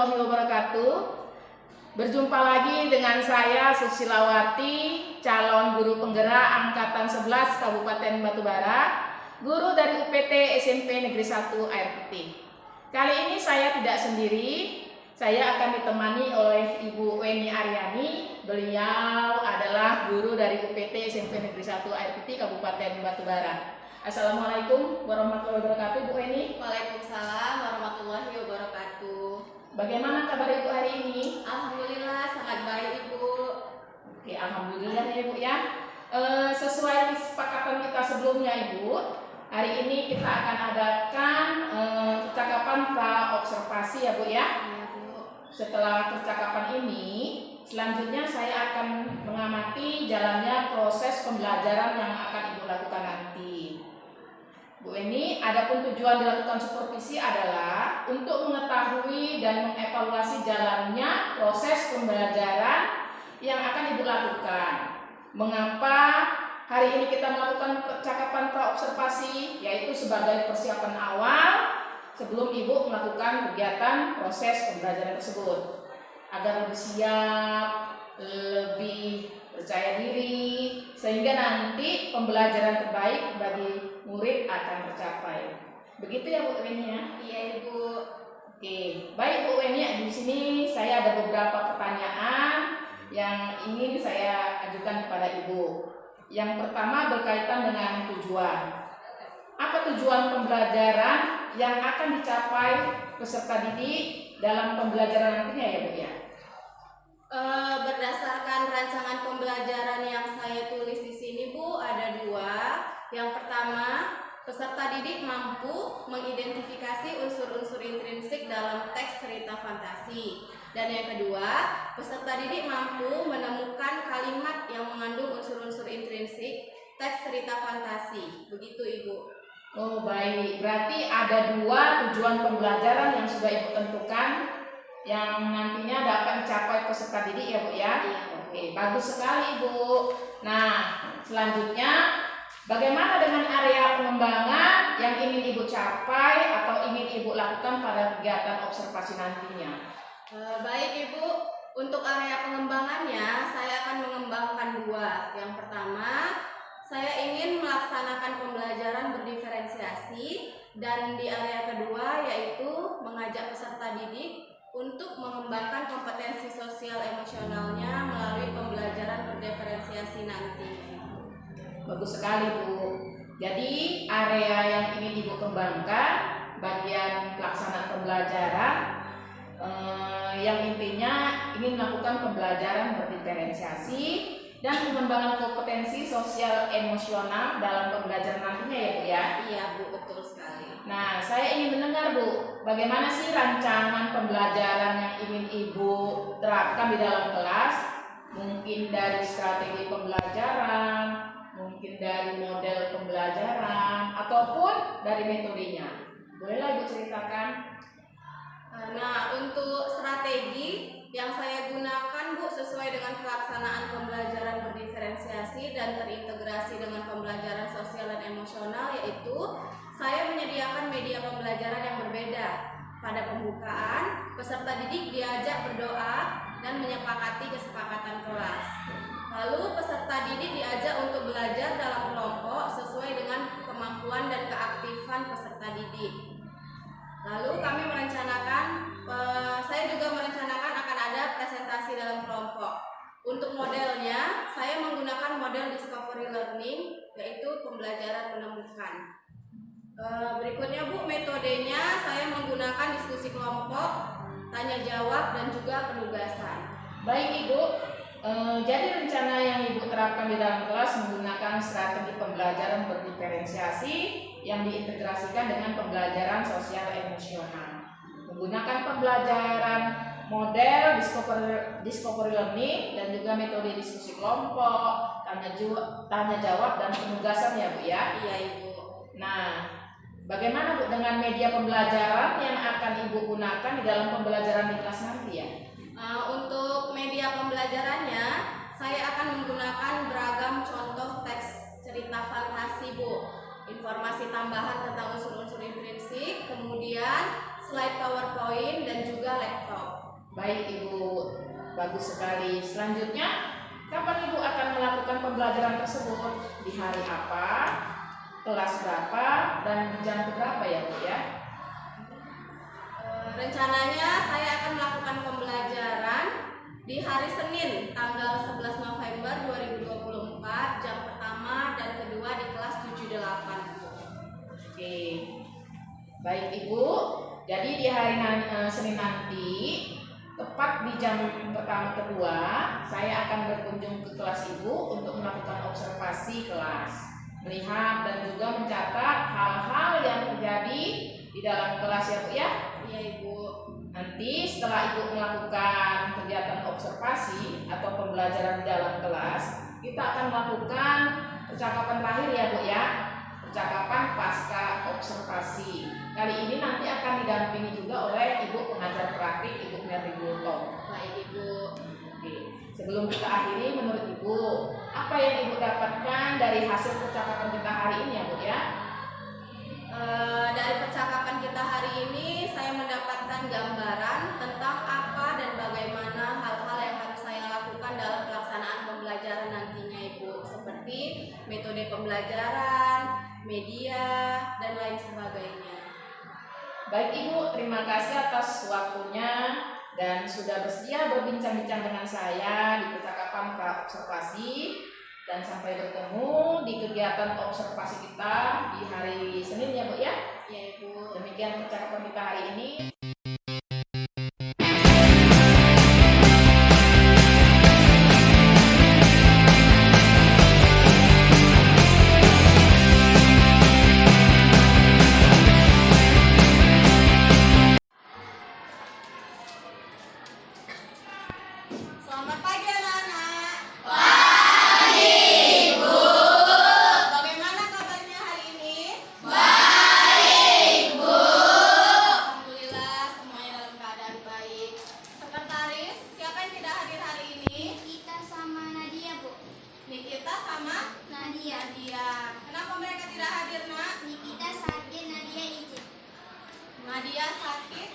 warahmatullahi wabarakatuh. Berjumpa lagi dengan saya Susilawati, calon guru penggerak angkatan 11 Kabupaten Batubara, guru dari UPT SMP Negeri 1 Air Putih. Kali ini saya tidak sendiri, saya akan ditemani oleh Ibu Weni Aryani. Beliau adalah guru dari UPT SMP Negeri 1 Air Putih Kabupaten Batubara. Assalamualaikum warahmatullahi wabarakatuh, Bu Weni. Waalaikumsalam warahmatullahi wabarakatuh. Bagaimana kabar Ibu hari ini? Alhamdulillah sangat baik Ibu. Oke, alhamdulillah ya Ibu ya. Sesuai kesepakatan kita sebelumnya Ibu, hari ini kita akan adakan percakapan pra-observasi ya Bu ya. Setelah percakapan ini, selanjutnya saya akan mengamati jalannya proses pembelajaran yang akan Ibu lakukan nanti. Bu Weni, adapun tujuan dilakukan supervisi adalah untuk mengetahui dan mengevaluasi jalannya proses pembelajaran yang akan Ibu lakukan. Mengapa hari ini kita melakukan percakapan pra-observasi, yaitu sebagai persiapan awal sebelum Ibu melakukan kegiatan proses pembelajaran tersebut, agar lebih siap, lebih percaya diri, sehingga nanti pembelajaran terbaik bagi murid akan tercapai. Begitu ya Bu Weni ya? Iya Ibu. Oke, baik Bu Weni, di sini saya ada beberapa pertanyaan yang ingin saya ajukan kepada Ibu. Yang pertama berkaitan dengan tujuan. Apa tujuan pembelajaran yang akan dicapai peserta didik dalam pembelajaran nantinya ya Bu ya? Berdasarkan rancangan pembelajaran yang saya tulis di sini Bu, ada dua. Yang pertama, peserta didik mampu mengidentifikasi unsur-unsur intrinsik dalam teks cerita fantasi. Dan yang kedua, peserta didik mampu menemukan kalimat yang mengandung unsur-unsur intrinsik teks cerita fantasi. Begitu Ibu. Oh baik, berarti ada dua tujuan pembelajaran yang sudah Ibu tentukan yang nantinya dapat dicapai peserta didik ya Bu ya? Iya. Oke, bagus sekali Bu. Nah, selanjutnya bagaimana dengan area pengembangan yang ingin Ibu capai atau ingin Ibu lakukan pada kegiatan observasi nantinya? Baik Ibu, untuk area pengembangannya saya akan mengembangkan dua. Yang pertama, saya ingin melaksanakan pembelajaran berdiferensiasi, dan di area kedua yaitu mengajak peserta didik untuk mengembangkan kompetensi sosial emosionalnya melalui pembelajaran berdiferensiasi nanti. Bagus sekali Bu. Jadi area yang ingin Ibu kembangkan bagian pelaksanaan pembelajaran yang intinya ingin melakukan pembelajaran berdiferensiasi dan pengembangan kompetensi sosial emosional dalam pembelajaran nantinya ya Bu ya? Iya Bu, betul sekali. Nah, saya ingin mendengar Bu, bagaimana sih rancangan pembelajaran yang ingin Ibu terapkan di dalam kelas? Mungkin dari strategi pembelajaran, mungkin dari model pembelajaran, ataupun dari metodenya. Bolehlah Ibu ceritakan? Nah, untuk strategi yang saya gunakan Bu sesuai dengan pelaksanaan pembelajaran berdiferensiasi dan terintegrasi dengan pembelajaran sosial dan emosional, yaitu saya menyediakan media pembelajaran yang berbeda. Pada pembukaan, peserta didik diajak berdoa dan menyepakati kesepakatan kelas. Lalu peserta didik diajak untuk belajar dalam kelompok sesuai dengan kemampuan dan keaktifan peserta didik. Lalu kami saya juga merencanakan akan ada presentasi dalam kelompok. Untuk modelnya, saya menggunakan model discovery learning, yaitu pembelajaran menemukan. Berikutnya Bu, metodenya saya menggunakan diskusi kelompok, tanya jawab, dan juga penugasan. Baik Ibu, jadi rencana yang Ibu terapkan di dalam kelas menggunakan strategi pembelajaran berdiferensiasi yang diintegrasikan dengan pembelajaran sosial emosional. Menggunakan pembelajaran model discovery learning dan juga metode diskusi kelompok, tanya jawab, dan penugasan ya Bu ya? Iya Ibu. Nah, bagaimana Bu dengan media pembelajaran yang akan Ibu gunakan di dalam pembelajaran di kelas nanti ya? Untuk media pembelajarannya, saya akan menggunakan beragam contoh teks cerita fantasi Bu, informasi tambahan tentang unsur-unsur intrinsik, kemudian slide PowerPoint dan juga laptop. Baik Ibu, bagus sekali. Selanjutnya, kapan Ibu akan melakukan pembelajaran tersebut? Di hari apa? Kelas berapa? Dan di jam berapa ya Bu ya? Rencananya saya akan melakukan pembelajaran di hari Senin tanggal 11 November 2024 jam pertama dan kedua di kelas 78. Oke. Baik Ibu, jadi di hari Senin nanti tepat di jam pertama kedua, saya akan berkunjung ke kelas Ibu untuk melakukan observasi kelas, melihat dan juga mencatat hal-hal yang terjadi di dalam kelas ya Bu ya. Iya Ibu. Nanti setelah Ibu melakukan kegiatan observasi atau pembelajaran di dalam kelas, kita akan melakukan percakapan terakhir ya Bu ya, percakapan pasca observasi. Kali ini nanti akan didampingi juga oleh Ibu pengajar praktik Ibu Merdi Gultom. Baik Ibu. Oke, sebelum kita akhiri, menurut Ibu, apa yang Ibu dapatkan dari hasil percakapan kita hari ini ya Bu ya? Dari percakapan kita hari ini saya mendapatkan gambaran tentang apa dan bagaimana hal-hal yang harus saya lakukan dalam pelaksanaan pembelajaran nantinya Ibu, seperti metode pembelajaran, media, dan lain sebagainya. Baik Ibu, terima kasih atas waktunya dan sudah bersedia berbincang-bincang dengan saya di percakapan pra observasi. Dan sampai bertemu di kegiatan observasi kita di hari Senin ya Bu ya. Ya Ibu. Demikian percakapan kita hari ini. Selamat pagi anak-anak. Pagi Ibu. Bagaimana kabarnya hari ini? Baik Bu. Alhamdulillah semuanya dalam keadaan baik. Sekretaris, siapa yang tidak hadir hari ini? Kita sama Nadia, Bu. Nikita sama Nadia. Nadia. Kenapa mereka tidak hadir nak? Nikita sakit, Nadia izin. Nadia sakit.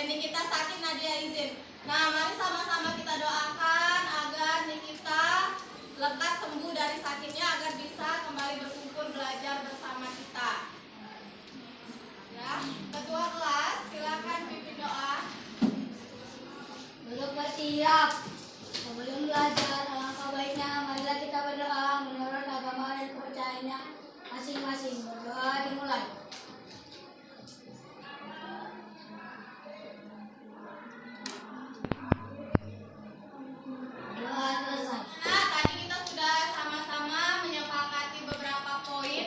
Nikita sakit, Nadia izin. Nah, mari sama-sama kita doakan agar Nikita lekas sembuh dari sakitnya agar bisa kembali berkumpul belajar bersama kita. Ya, ketua kelas, silakan pimpin doa. Belum bersiap. Sebelum belajar, alangkah baiknya marilah kita berdoa menurut agama dan kepercayaannya masing-masing. Berdoa dimulai. Doa selesai. Nah, tadi kita sudah sama-sama menyepakati beberapa poin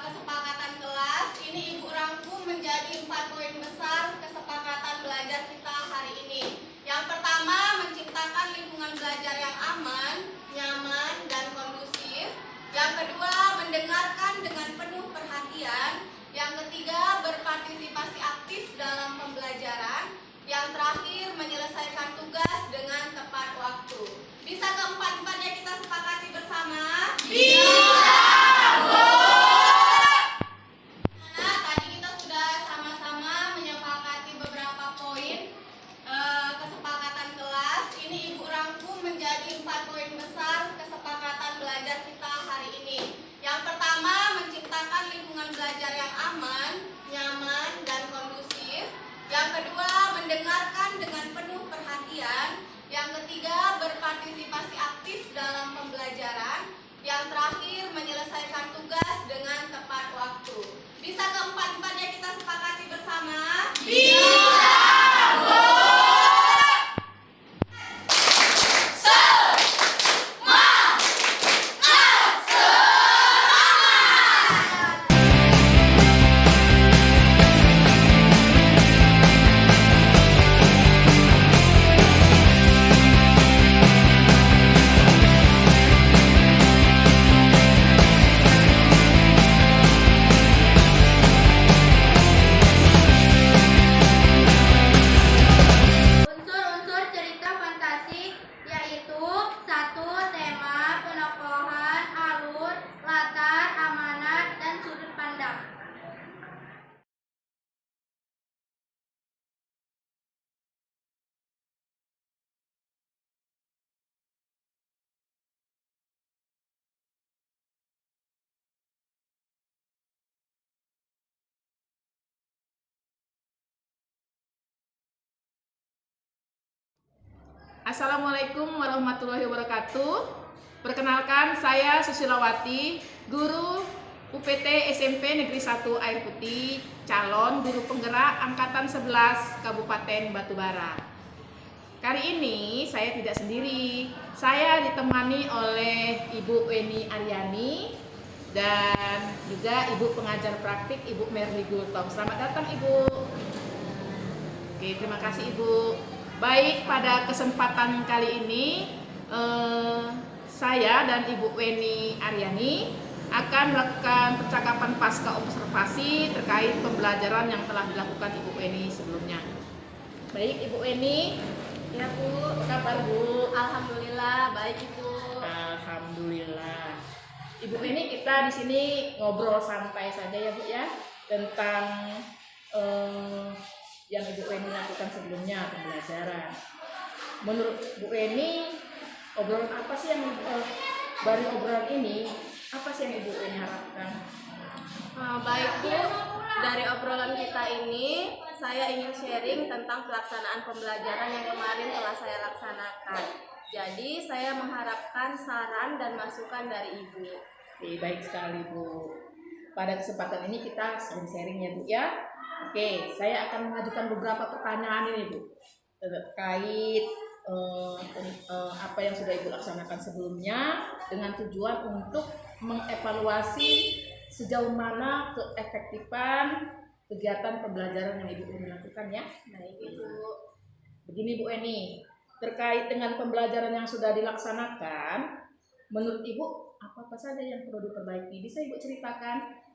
kesepakatan kelas. Ini Ibu rangkum menjadi 4 poin besar kesepakatan belajar kita hari ini. Yang pertama, menciptakan lingkungan belajar yang aman, nyaman, dan kondusif. Yang kedua, mendengarkan dengan penuh perhatian. Yang ketiga, berpartisipasi aktif dalam pembelajaran. Yang terakhir, menyelesaikan tugas dengan tepat waktu. Bisa keempat-empatnya kita sepakati bersama? Bisa, Bu! Nah, tadi kita sudah sama-sama menyepakati beberapa poin kesepakatan kelas. Ini Ibu rangkum menjadi 4 poin besar kesepakatan belajar kita hari ini. Yang pertama, menciptakan lingkungan belajar yang aman, nyaman, dan kondusif. Yang kedua, mendengarkan Assalamualaikum warahmatullahi wabarakatuh. Perkenalkan, saya Susilawati, guru UPT SMP Negeri 1 Air Putih, calon guru penggerak Angkatan 11 Kabupaten Batubara. Kali ini saya tidak sendiri, saya ditemani oleh Ibu Weni Aryani dan juga Ibu pengajar praktik Ibu Merli Gultom. Selamat datang Ibu. Oke, terima kasih Ibu. Baik, pada kesempatan kali ini saya dan Ibu Weni Aryani akan melakukan percakapan pasca observasi terkait pembelajaran yang telah dilakukan Ibu Weni sebelumnya. Baik Ibu Weni, Ya Bu, apa kabar Bu? alhamdulillah baik Ibu. Alhamdulillah. Ibu Weni, kita di sini ngobrol santai saja ya Bu ya, tentang yang Ibu Weni lakukan sebelumnya pembelajaran. Menurut Bu Weni, obrolan apa sih yang dari obrolan ini, apa sih yang Ibu Weni harapkan? Baik Bu, dari obrolan kita ini saya ingin sharing tentang pelaksanaan pembelajaran yang kemarin telah saya laksanakan. Jadi saya mengharapkan saran dan masukan dari Ibu. Oke, baik sekali Bu. Pada kesempatan ini kita sharing ya Bu ya. Oke, saya akan mengajukan beberapa pertanyaan ini Bu terkait apa yang sudah Ibu laksanakan sebelumnya dengan tujuan untuk mengevaluasi sejauh mana keefektifan kegiatan pembelajaran yang Ibu lakukan ya. Baik Ibu. Begini Bu Eni, terkait dengan pembelajaran yang sudah dilaksanakan, menurut Ibu apa saja yang perlu diperbaiki? Bisa Ibu ceritakan?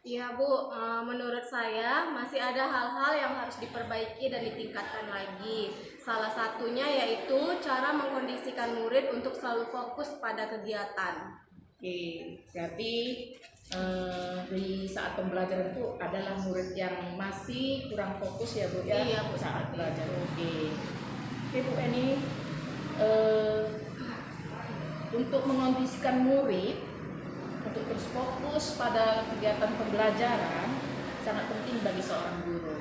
Iya Bu, menurut saya masih ada hal-hal yang harus diperbaiki dan ditingkatkan lagi. Salah satunya yaitu cara mengkondisikan murid untuk selalu fokus pada kegiatan. Oke, berarti di saat pembelajaran itu adalah murid yang masih kurang fokus ya Bu ya? Iya, Bu, saat seperti belajar. itu. Oke Bu Eni, untuk mengondisikan murid untuk terus fokus pada kegiatan pembelajaran sangat penting bagi seorang guru.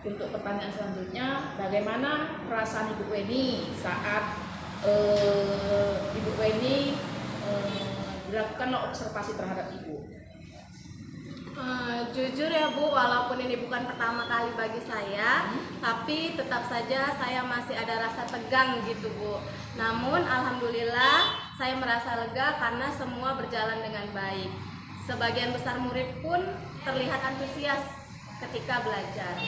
Untuk pertanyaan selanjutnya, bagaimana perasaan Ibu Weni saat Ibu Weni dilakukan observasi terhadap Ibu? Jujur ya Bu, walaupun ini bukan pertama kali bagi saya, tapi tetap saja saya masih ada rasa tegang gitu Bu. Namun alhamdulillah saya merasa lega karena semua berjalan dengan baik. Sebagian besar murid pun terlihat antusias ketika belajar.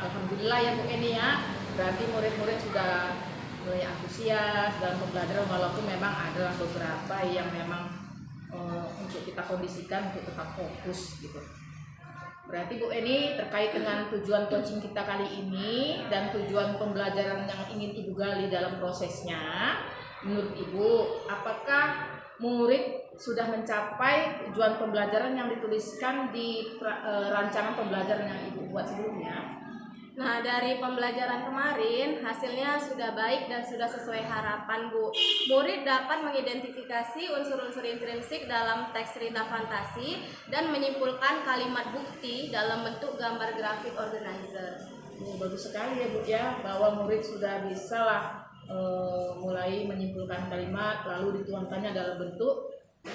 Alhamdulillah ya Bu Eni ya, berarti murid-murid sudah mulai antusias dalam pembelajaran walaupun memang adalah beberapa yang memang untuk kita kondisikan untuk tetap fokus gitu. Berarti Bu Eni, terkait dengan tujuan coaching kita kali ini dan tujuan pembelajaran yang ingin Ibu gali dalam prosesnya, menurut Ibu apakah murid sudah mencapai tujuan pembelajaran yang dituliskan di rancangan pembelajaran yang Ibu buat sebelumnya? Nah, dari pembelajaran kemarin hasilnya sudah baik dan sudah sesuai harapan Bu. Murid dapat mengidentifikasi unsur-unsur intrinsik dalam teks cerita fantasi dan menyimpulkan kalimat bukti dalam bentuk gambar grafik organizer. Bagus sekali ya Bu ya, bahwa murid sudah bisa lah mulai menyimpulkan kalimat lalu dituangkannya dalam bentuk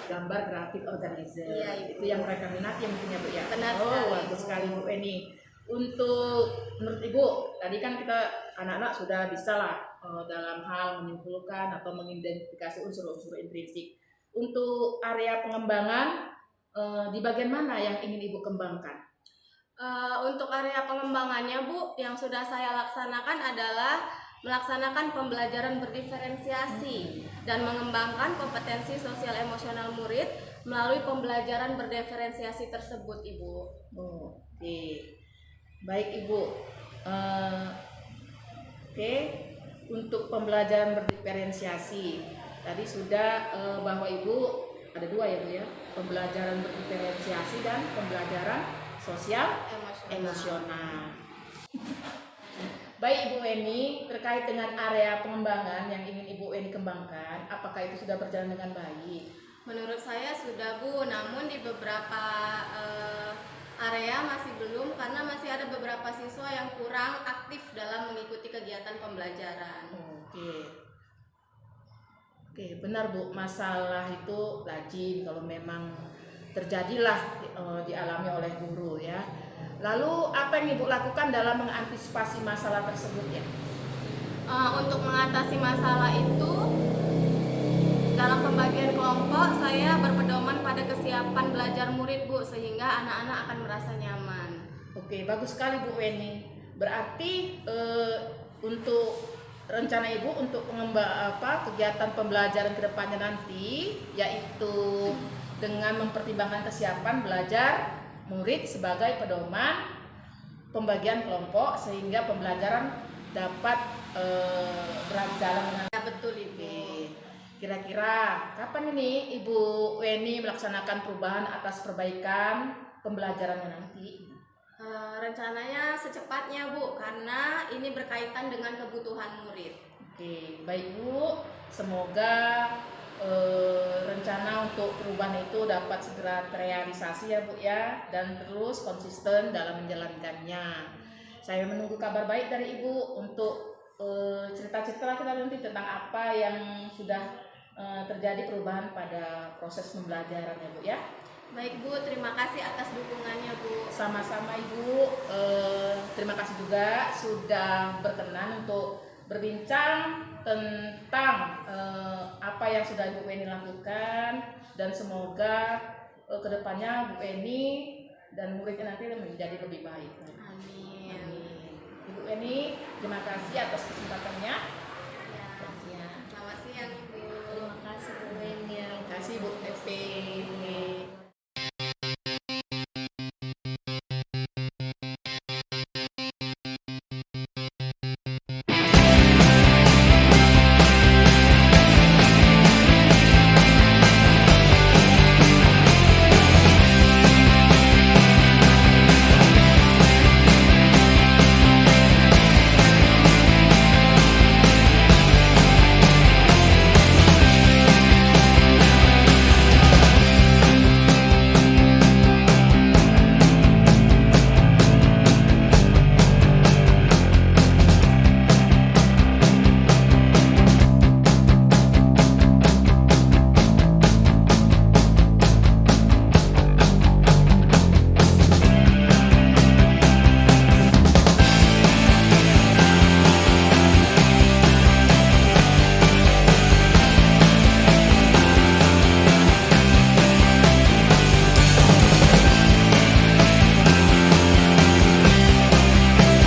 gambar grafik organizer. Iya, itu yang mereka minati mungkin ya Bu ya. Benar bagus sekali Bu Eni. Untuk menurut Ibu, tadi kan kita anak-anak sudah bisa lah dalam hal menyimpulkan atau mengidentifikasi unsur-unsur intrinsik. Untuk area pengembangan, di bagian mana yang ingin Ibu kembangkan? Untuk area pengembangannya Bu, yang sudah saya laksanakan adalah melaksanakan pembelajaran berdiferensiasi dan mengembangkan kompetensi sosial emosional murid melalui pembelajaran berdiferensiasi tersebut Ibu. Oke. Baik Ibu, oke. Untuk pembelajaran berdiferensiasi tadi sudah bahwa Ibu ada dua ya Bu ya, pembelajaran berdiferensiasi dan pembelajaran sosial emosional. Baik Ibu Weni, terkait dengan area pengembangan yang ingin Ibu Weni kembangkan, apakah itu sudah berjalan dengan baik? Menurut saya sudah Bu, namun di beberapa area masih belum, karena masih ada beberapa siswa yang kurang aktif dalam mengikuti kegiatan pembelajaran. Oke, benar Bu, masalah itu lazim kalau memang terjadilah dialami oleh guru ya. Lalu apa yang Ibu lakukan dalam mengantisipasi masalah tersebut ya? Untuk mengatasi masalah itu, dalam pembagian kelompok saya berpedoman pada kesiapan belajar murid Bu, sehingga anak-anak akan merasa nyaman. Oke, bagus sekali Bu Weni. Berarti untuk rencana Ibu untuk kegiatan pembelajaran kedepannya nanti, yaitu dengan mempertimbangkan kesiapan belajar murid sebagai pedoman pembagian kelompok sehingga pembelajaran dapat berjalan dengan Ya betul Ibu. Kira-kira kapan ini Ibu Weni melaksanakan perubahan atas perbaikan pembelajarannya nanti? Rencananya secepatnya Bu, karena ini berkaitan dengan kebutuhan murid. Oke, baik Bu. Semoga rencana untuk perubahan itu dapat segera terrealisasi ya Bu ya, dan terus konsisten dalam menjalankannya. Saya menunggu kabar baik dari Ibu untuk cerita-cerita kita nanti tentang apa yang sudah terjadi perubahan pada proses pembelajaran ya Bu ya. Baik Bu, terima kasih atas dukungannya Bu. Sama-sama Ibu, terima kasih juga sudah berkenan untuk berbincang tentang apa yang sudah Ibu Weni lakukan, dan semoga kedepannya Bu Weni dan muridnya nanti menjadi lebih baik. Amin. Ibu Weni, terima kasih atas kesempatannya. Ya. Selamat siang Ibu. Terima kasih Bu Weni. Terima kasih Bu Tepe.